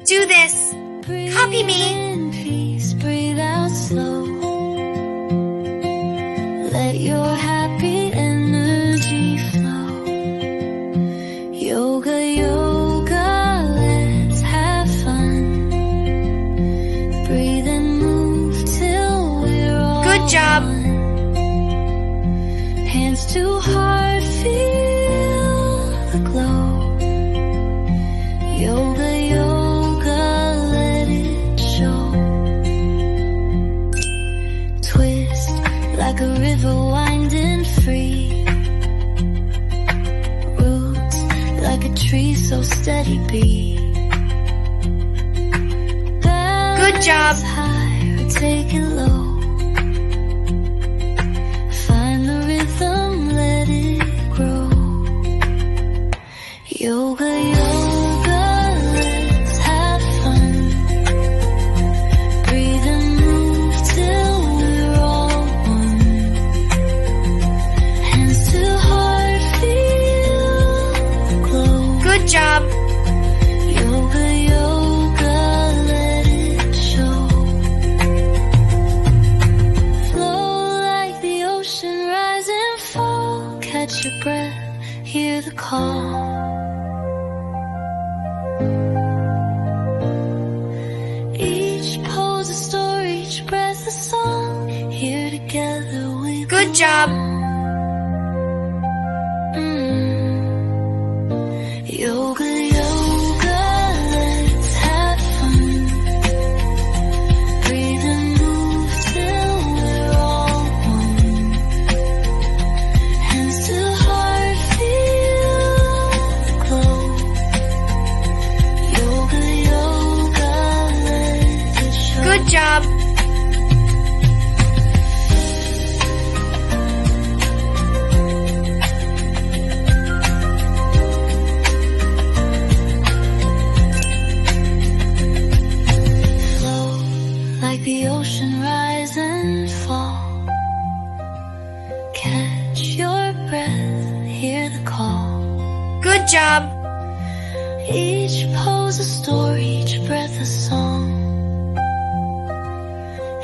Do this. Copy me. In peace, breathe out slow. Let your happy energy flow. Yoga, yoga, let's have fun. Breathe and move till we're all Good job. one. Hands to heart, feel the glow. Yoga, yoga, let it show. Twist like a river winding free. Roots like a tree so steady be. Good job. Balance high or take it low. Find the rhythm, let it grow. Yoga, yoga, let's have fun. Breathe and move till we're all one. Hands to heart, feel the glow. Good job. Yoga, yoga, let it show. Flow like the ocean, rise and fall. Catch your breath, hear the call. Each pose a story, each breath a song. Here together we Good job. Yoga, yoga, let's have fun. Breathe and move till we're all one. Hands to heart, feel the glow. Yoga, yoga, let it show. Good job. Flow like the ocean, rise and fall. Catch your breath, hear the call. Good job. Each pose a story, each breath a song.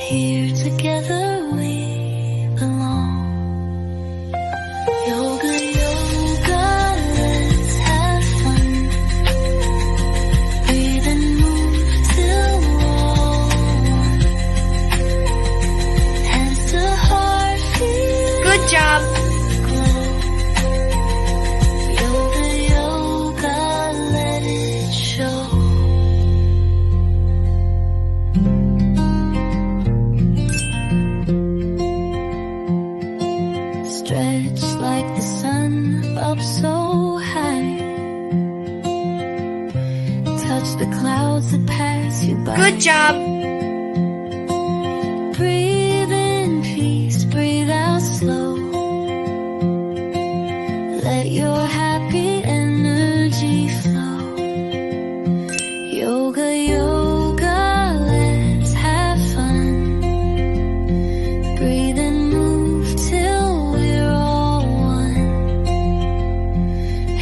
Here together we belong. Yoga, yoga, let's have fun. Breathe and move till we're all one. Hands to heart, feel Good job. the glow. Yoga, yoga, let it show. Stretch like the sun up so high. Touch the clouds that pass you by. Good job. Breathe in peace, breathe out slow. Let your happy energy flow. Yoga, yoga, let's have fun. Breathe and move till we're all one.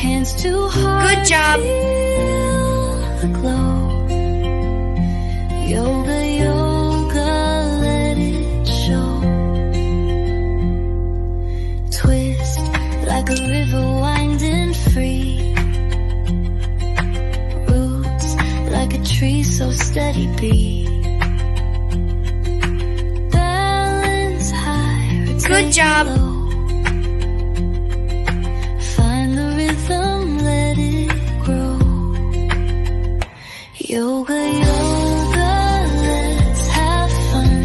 Hands to heart, Good job. feel the glow. Yoga, yoga, let it show. Twist like a river winding free. Roots like a tree so steady be. Balance high or take Good job. it low. Find the rhythm, let it grow. Yoga, yoga, let's have fun.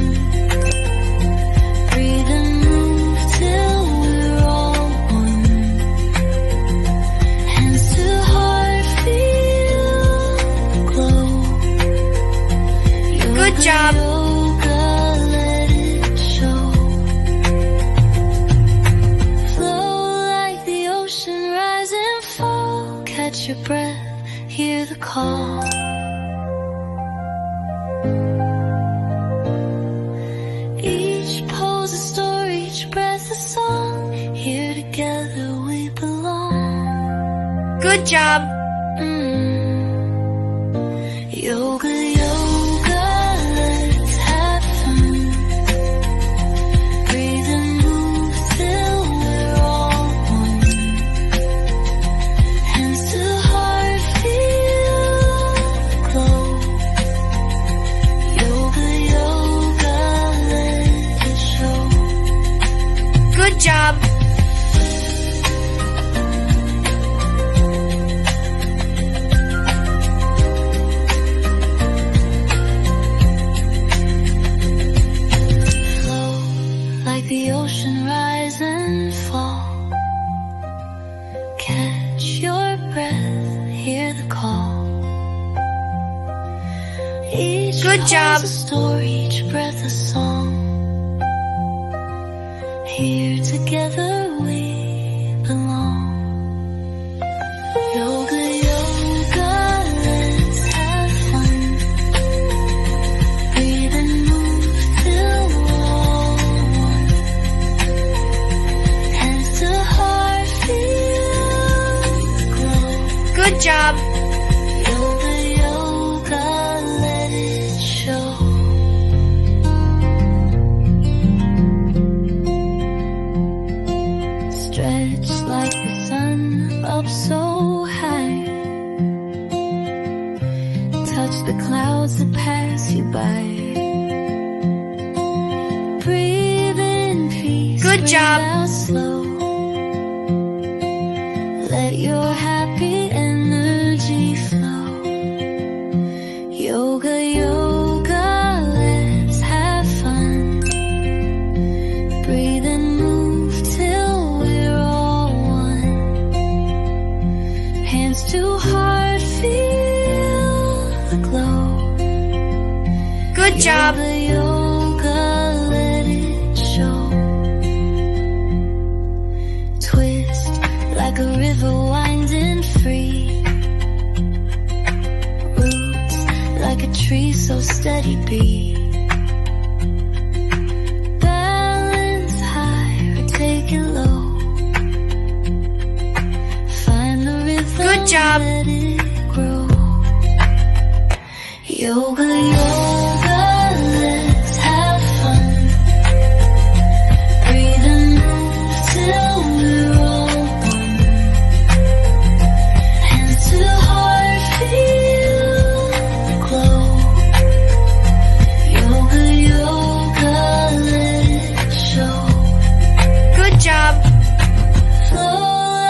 Breathe and move till we're all one. Hands to heart, feel the glow. Yoga, Good job. yoga, let it show. Flow like the ocean, rise and fall. Catch your breath, hear the call. Each pose a story, each breath a song. Here together we belong. Good job. Yoga, yoga, let's have fun. Breathe and move till we're all one. Hands to heart, feel the glow. Yoga, yoga, let it show. Good job. Like the ocean rise and fall. Catch your breath, hear the call. Each Good job. pulse a story, each breath a song. Here together we belong. Yoga, yoga, let's have fun. Breathe and move till we're all one. Hands to heart, feel the glow. Good job. Yoga, yoga, let it show. Stretch like the sun up so high. Touch the clouds that pass you by. Breathe in peace. Good breathe job. out slow. Let your happy energy flow. Yoga, yoga, let's have fun. Breathe and move till we're all one. Hands to heart, feel the glow. Good job. Yoga, yoga, let it show. Twist like a river winding free. Roots like a tree so steady be. Balance high or take it low. Find the rhythm, Good job. let it grow. Yoga, yoga, let's have fun. Breathe and move till we're all one. Hands to heart, feel the glow. Yoga, yoga, let it show. Good job. Flow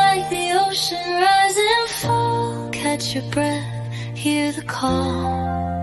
like the ocean, rise and fall. Catch your breath, hear the call.